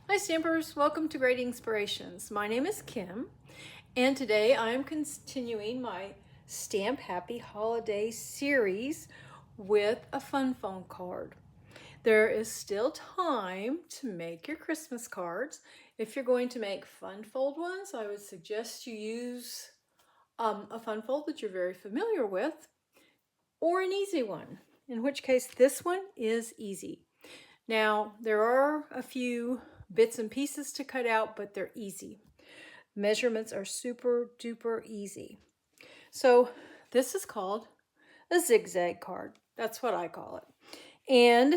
Hi Stampers, welcome to Great Inspirations. My name is Kim, and today I am continuing my Stamp Happy Holiday series with a fun phone card. There is still time to make your Christmas cards. If you're going to make fun fold ones, I would suggest you use a fun fold that you're very familiar with, or an easy one, in which case this one is easy. Now, there are a few bits and pieces to cut out, but they're easy. Measurements are super duper easy. So this is called a zigzag card. That's what I call it. And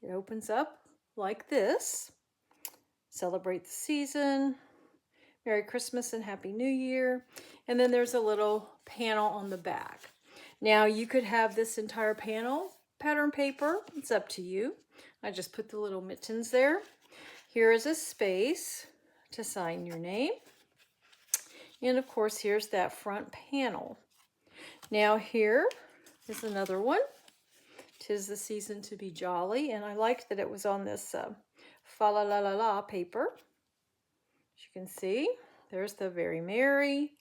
it opens up like this. Celebrate the season. Merry Christmas and Happy New Year. And then there's a little panel on the back. Now you could have this entire panel pattern paper. It's up to you. I just put the little mittens there. Here is a space to sign your name. And of course, here's that front panel. Now here is another one. 'Tis the season to be jolly. And I liked that it was on this fa la la la la paper. As you can see, there's the very merry.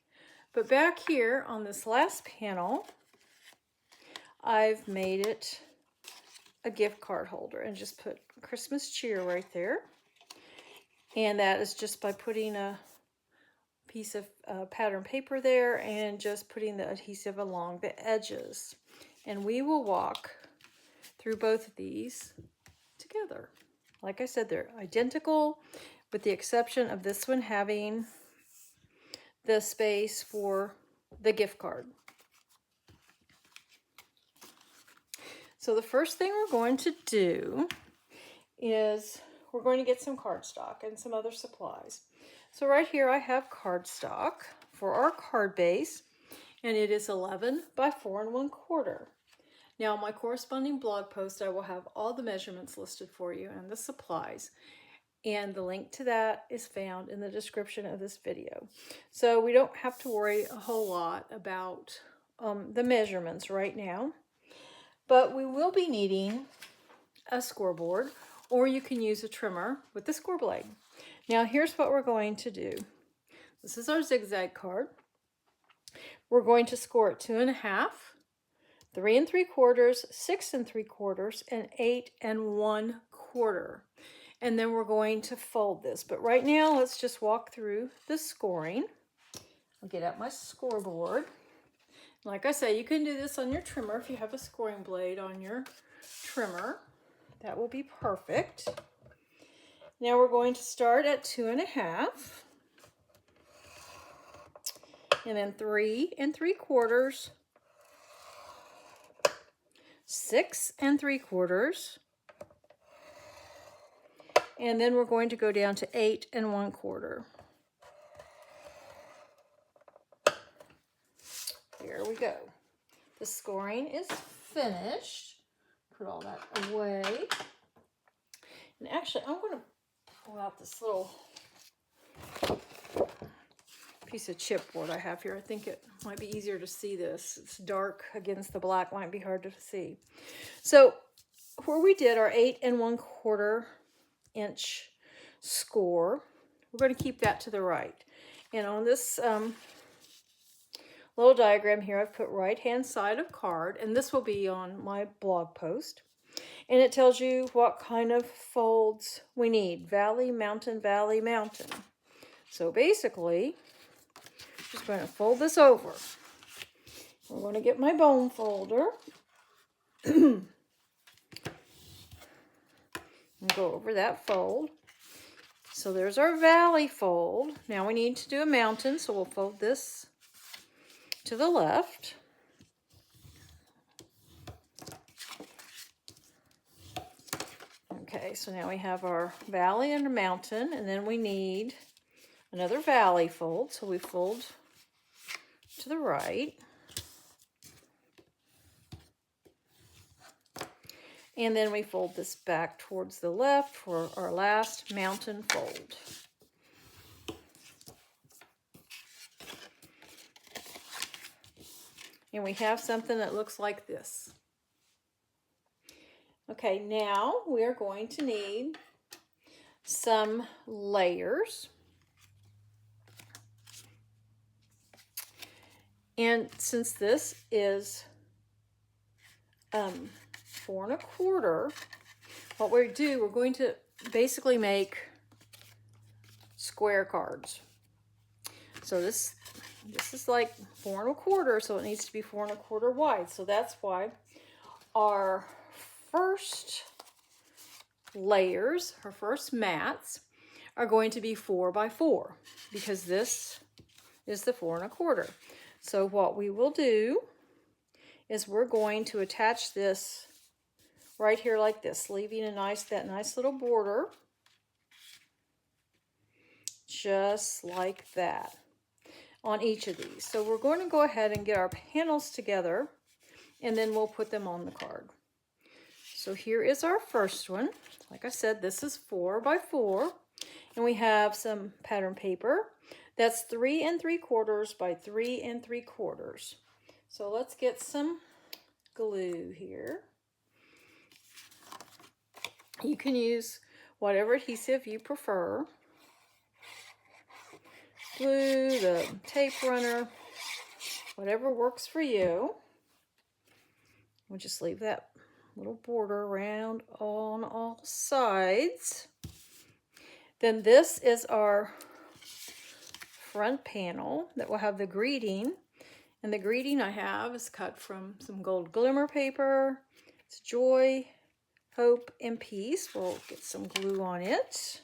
But back here on this last panel, I've made it a gift card holder and just put Christmas cheer right there. And that is just by putting a piece of pattern paper there and just putting the adhesive along the edges. And we will walk through both of these together. Like I said, they're identical with the exception of this one having the space for the gift card. So the first thing we're going to do is we're going to get some cardstock and some other supplies. So right here I have cardstock for our card base, and it is 11 by 4 1/4. Now, my corresponding blog post, I will have all the measurements listed for you and the supplies, and the link to that is found in the description of this video. So we don't have to worry a whole lot about the measurements right now, but we will be needing a scoreboard, or you can use a trimmer with the score blade. Now here's what we're going to do. This is our zigzag card. We're going to score it 2 1/2, 3 3/4, 6 3/4, and 8 1/4. And then we're going to fold this. But right now, let's just walk through the scoring. I'll get out my scoreboard. Like I say, you can do this on your trimmer if you have a scoring blade on your trimmer. That will be perfect. Now we're going to start at 2 1/2. And then 3 3/4, 6 3/4, and then we're going to go down to 8 1/4. There we go. The scoring is finished. Put all that away. And actually, I'm going to pull out this little piece of chipboard I have here. I think it might be easier to see this. It's dark against the black, might be hard to see. So where we did our 8 1/4 inch score, we're going to keep that to the right. And on this little diagram here, I've put right hand side of card, and this will be on my blog post. And it tells you what kind of folds we need. Valley, mountain, valley, mountain. So basically, just going to fold this over. I'm going to get my bone folder and go over that fold. So there's our valley fold. Now we need to do a mountain, so we'll fold this to the left. Okay, so now we have our valley and a mountain, and then we need another valley fold, so we fold to the right. And then we fold this back towards the left for our last mountain fold. And we have something that looks like this. Okay, now we are going to need some layers. And since this is 4 1/4, what we're going to basically make square cards. So this is like 4 1/4, so it needs to be 4 1/4 wide. So that's why our first layers, our first mats, are going to be 4 by 4, because this is the 4 1/4. So what we will do is we're going to attach this right here like this, leaving that nice little border, just like that, on each of these. So we're going to go ahead and get our panels together, and then we'll put them on the card. So here is our first one. Like I said, this is 4 by 4, and we have some pattern paper. That's 3 3/4 by 3 3/4. So let's get some glue here. You can use whatever adhesive you prefer. Glue, the tape runner, whatever works for you. We'll just leave that little border around on all sides. Then this is our front panel that will have the greeting. And the greeting I have is cut from some gold glimmer paper. It's joy, hope, and peace. We'll get some glue on it.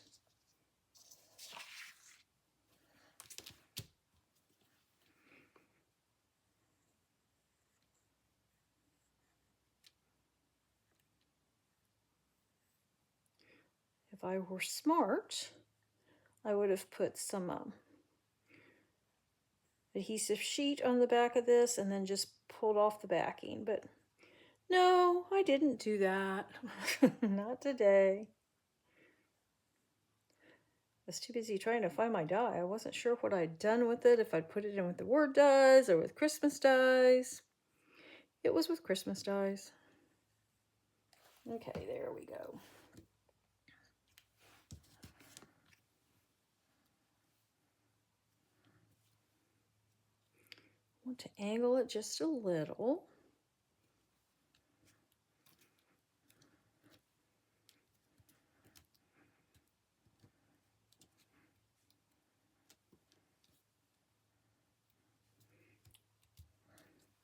If I were smart, I would have put some adhesive sheet on the back of this and then just pulled off the backing, but no, I didn't do that. Not today. I was too busy trying to find my die. I wasn't sure what I'd done with it, if I'd put it in with the word dies or with Christmas dies. It was with Christmas dies. Okay, there we go. I want to angle it just a little.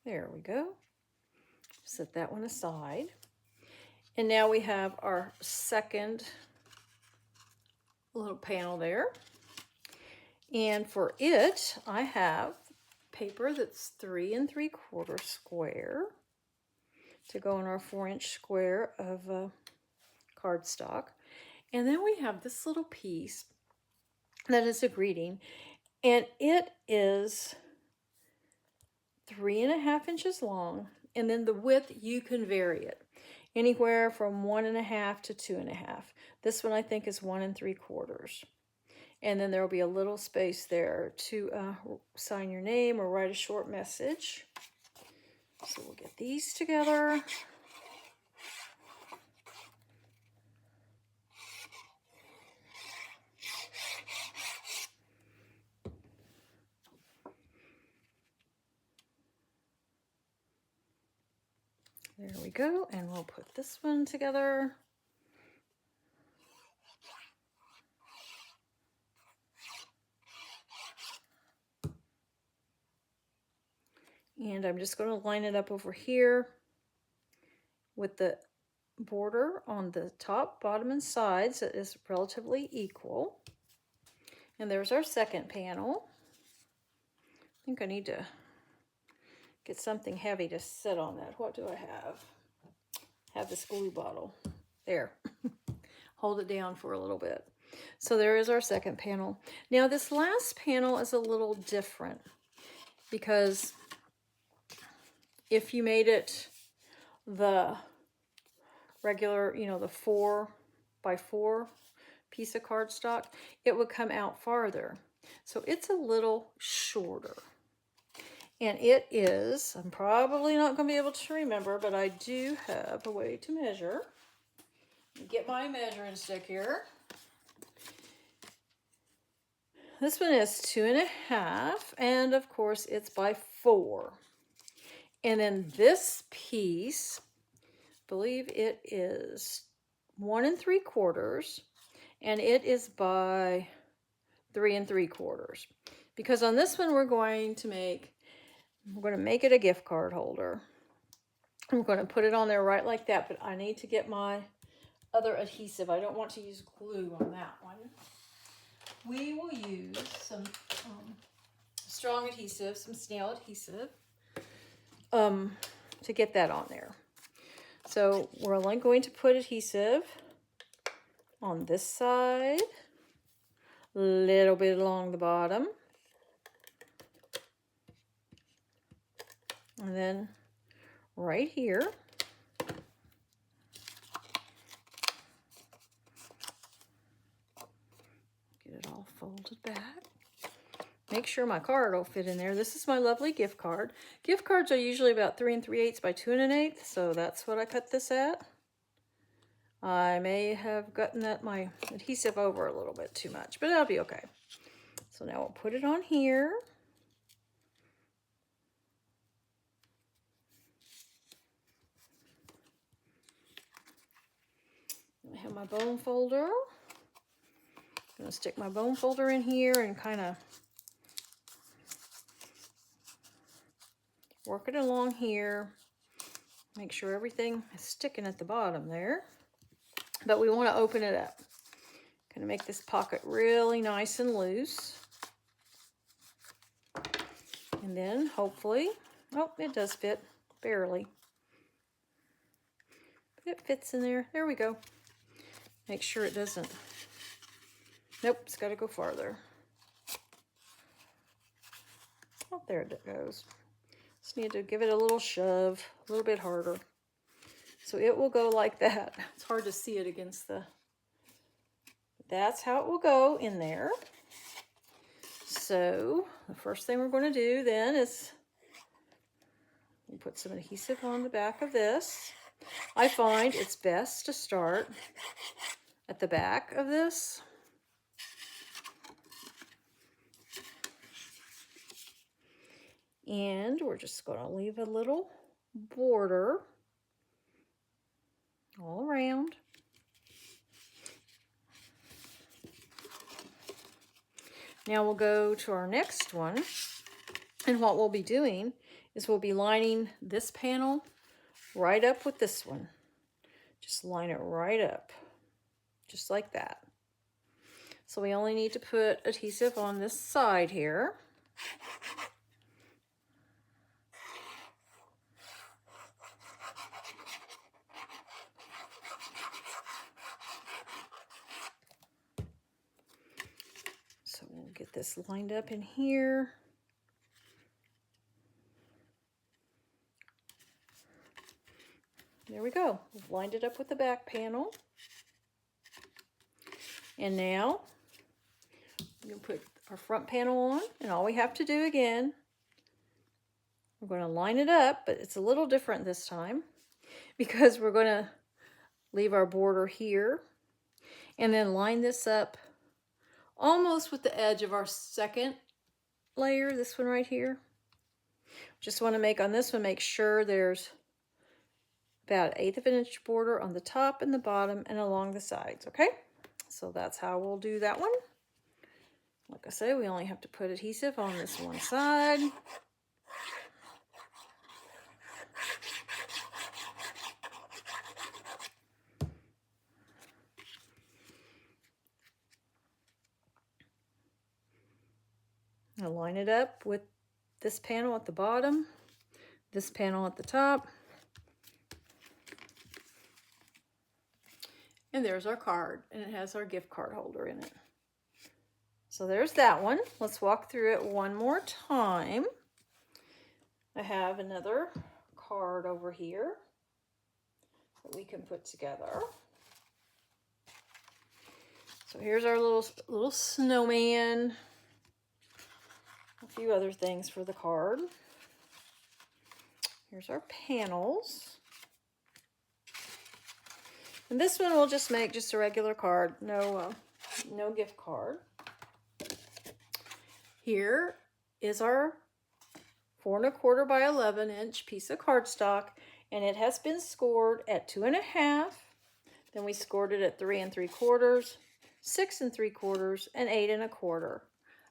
There we go. Set that one aside. And now we have our second little panel there. And for it, I have paper that's 3 3/4 square to go in our 4-inch square of cardstock. And then we have this little piece that is a greeting, and it is 3 1/2 inches long, and then the width, you can vary it anywhere from 1 1/2 to 2 1/2. This one I think is 1 3/4. And then there will be a little space there to sign your name or write a short message. So we'll get these together. There we go, and we'll put this one together. And I'm just going to line it up over here with the border on the top, bottom, and sides that is relatively equal. And there's our second panel. I think I need to get something heavy to sit on that. What do I have? I have this glue bottle. There. Hold it down for a little bit. So there is our second panel. Now this last panel is a little different, because if you made it the regular, the 4 by 4 piece of cardstock, it would come out farther. So it's a little shorter. And it is, I'm probably not going to be able to remember, but I do have a way to measure. Get my measuring stick here. This one is 2.5, and of course it's by 4. And then this piece, I believe it is 1 3/4, and it is by 3 3/4. Because on this one we're going to make it a gift card holder. I'm going to put it on there right like that, but I need to get my other adhesive. I don't want to use glue on that one. We will use some strong adhesive, some snail adhesive, to get that on there. So we're only going to put adhesive on this side, a little bit along the bottom, and then right here. Get it all folded back. Make sure my card will fit in there. This is my lovely gift card. Gift cards are usually about 3 3/8 by 2 1/8, so that's what I cut this at. I may have gotten my adhesive over a little bit too much, but that'll be okay. So now we'll put it on here. I have my bone folder. I'm going to stick my bone folder in here and kind of work it along here. Make sure everything is sticking at the bottom there. But we want to open it up. Going to make this pocket really nice and loose. And then hopefully, oh, it does fit, barely. But it fits in there. There we go. Make sure it doesn't. Nope, it's got to go farther. Oh, there it goes. Just need to give it a little shove, a little bit harder. So it will go like that. It's hard to see it against the... That's how it will go in there. So the first thing we're going to do then is put some adhesive on the back of this. I find it's best to start at the back of this. And we're just going to leave a little border all around. Now we'll go to our next one. And what we'll be doing is we'll be lining this panel right up with this one. Just line it right up, just like that. So we only need to put adhesive on this side here. So we'll get this lined up in here. There we go. We've lined it up with the back panel. And now we're going to put our front panel on, and all we have to do again, we're going to line it up, but it's a little different this time because we're going to leave our border here and then line this up almost with the edge of our second layer, this one right here. Just want to make on this one, make sure there's about 1/8 of an inch border on the top and the bottom and along the sides, okay? So that's how we'll do that one. Like I say, we only have to put adhesive on this one side. I'll line it up with this panel at the bottom, this panel at the top. And there's our card, and it has our gift card holder in it. So there's that one. Let's walk through it one more time. I have another card over here that we can put together. So here's our little snowman. A few other things for the card. Here's our panels. And this one we'll just make just a regular card, no gift card. Here is our 4 1/4 by 11 inch piece of cardstock, and it has been scored at 2 1/2. Then we scored it at 3 3/4, 6 3/4, and 8 1/4.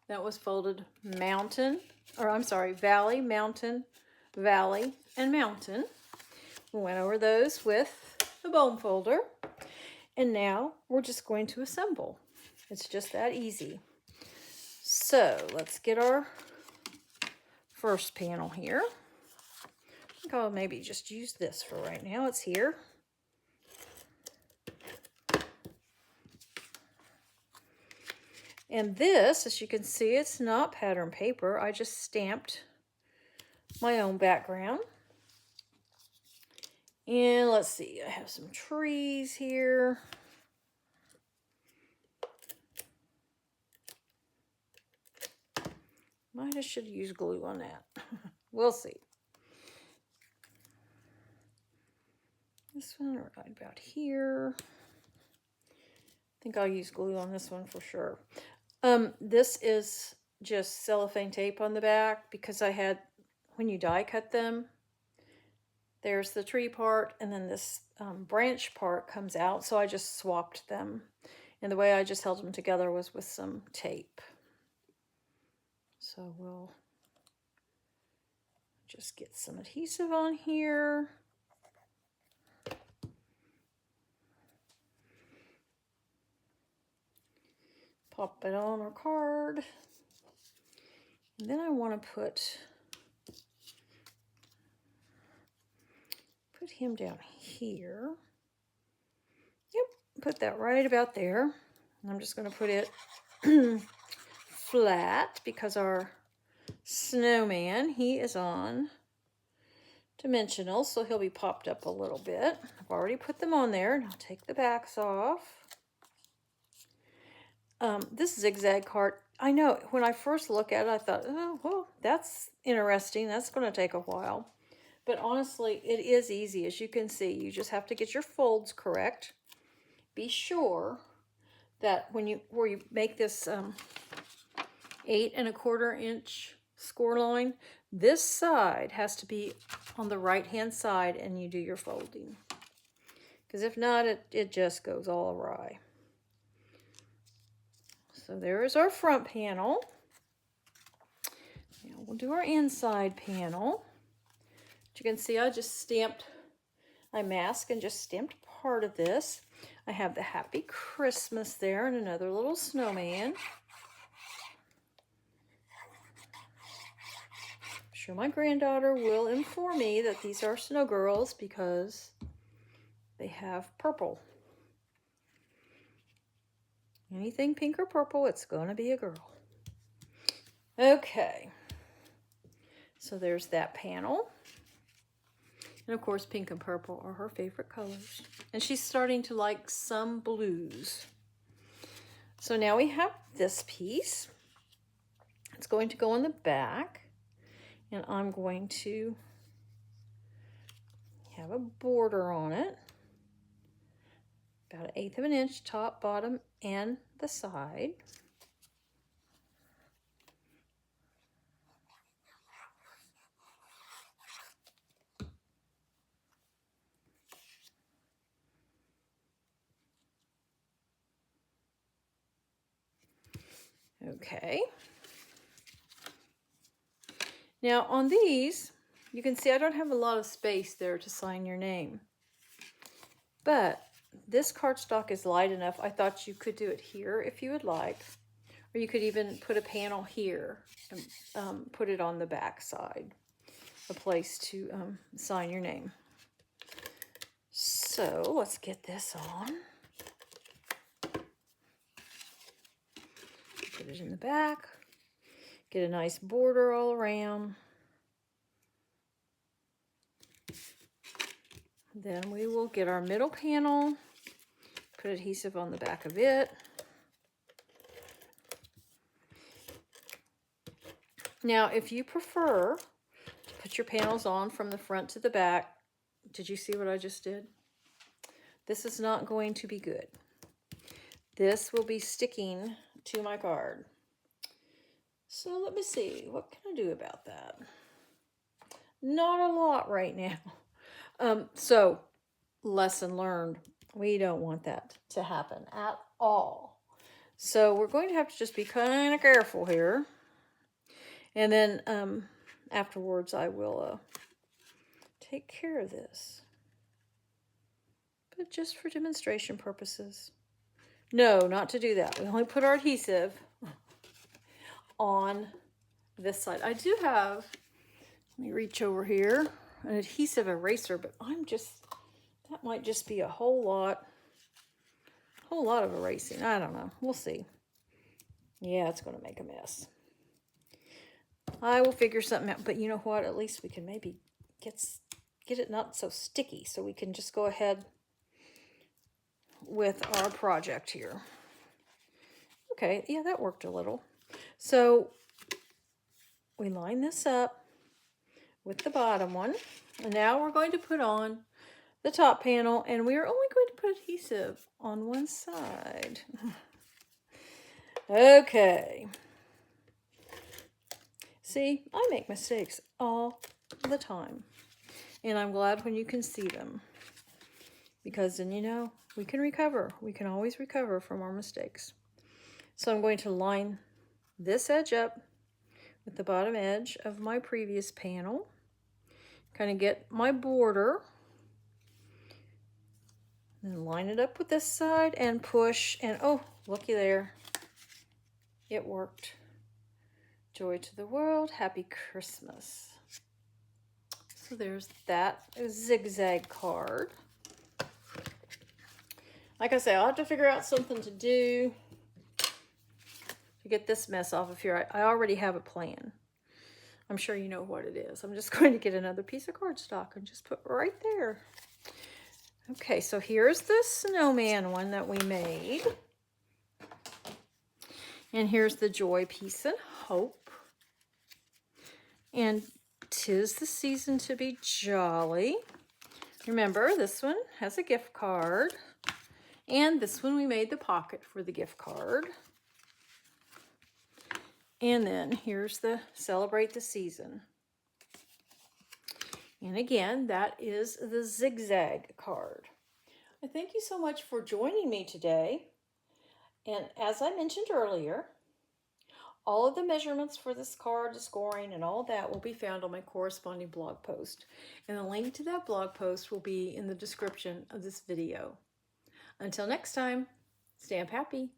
That was folded mountain, or I'm sorry, valley, mountain, valley, and mountain. We went over those with the bone folder, and now we're just going to assemble. It's just that easy. So let's get our first panel here. I think I'll maybe just use this for right now. It's here. And this, as you can see, it's not pattern paper. I just stamped my own background. And let's see, I have some trees here. Might have should use glue on that. We'll see. This one right about here. I think I'll use glue on this one for sure. This is just cellophane tape on the back because I had, when you die cut them, there's the tree part and then this branch part comes out. So I just swapped them. And the way I just held them together was with some tape. So we'll just get some adhesive on here. Pop it on our card. And then I want to put him down here. Yep, put that right about there. And I'm just going to put it flat because our snowman, he is on dimensional, so he'll be popped up a little bit. I've already put them on there, and I'll take the backs off. This zigzag card, I know when I first looked at it, I thought, oh, well, that's interesting. That's going to take a while. But honestly, it is easy. As you can see, you just have to get your folds correct. Be sure that where you make this 8 1/4 inch score line, this side has to be on the right-hand side and you do your folding. Because if not, it just goes all awry. So there is our front panel. Now we'll do our inside panel. As you can see, I masked and just stamped part of this. I have the Happy Christmas there and another little snowman. I'm sure my granddaughter will inform me that these are snow girls because they have purple. Anything pink or purple, it's going to be a girl. Okay. So there's that panel. And of course, pink and purple are her favorite colors. And she's starting to like some blues. So now we have this piece. It's going to go on the back. And I'm going to have a border on it. About 1/8 of an inch, top, bottom, and the side. Okay. Now on these, you can see I don't have a lot of space there to sign your name. But this cardstock is light enough. I thought you could do it here if you would like. Or you could even put a panel here and put it on the back side. A place to sign your name. So let's get this on. Put it in the back. Get a nice border all around. Then we will get our middle panel. Put adhesive on the back of it. Now, if you prefer to put your panels on from the front to the back, did you see what I just did? This is not going to be good. This will be sticking to my card. So let me see, what can I do about that? Not a lot right now. So lesson learned, we don't want that to happen at all. So we're going to have to just be kind of careful here. And then afterwards I will take care of this. But just for demonstration purposes. No, not to do that. We only put our adhesive on this side. I do have, let me reach over here, an adhesive eraser, but that might just be a whole lot of erasing. I don't know. We'll see. Yeah, it's going to make a mess. I will figure something out, but you know what? At least we can maybe get it not so sticky, so we can just go ahead with our project here. Okay, yeah, that worked a little. So we line this up with the bottom one, and now we're going to put on the top panel, and we are only going to put adhesive on one side. Okay. See, I make mistakes all the time, and I'm glad when you can see them, because then you know we can recover. We can always recover from our mistakes. So I'm going to line this edge up with the bottom edge of my previous panel, kind of get my border, then line it up with this side and push, and oh, looky there, it worked. Joy to the world, happy Christmas. So there's that zigzag card. Like I say, I'll have to figure out something to do to get this mess off of here. I already have a plan. I'm sure you know what it is. I'm just going to get another piece of cardstock and just put right there. Okay, so here's the snowman one that we made. And here's the joy, peace, and hope. And 'tis the season to be jolly. Remember, this one has a gift card. And this one we made the pocket for the gift card. And then here's the celebrate the season. And again, that is the zigzag card. I thank you so much for joining me today. And as I mentioned earlier, all of the measurements for this card, the scoring, and all that will be found on my corresponding blog post. And the link to that blog post will be in the description of this video. Until next time, stamp happy.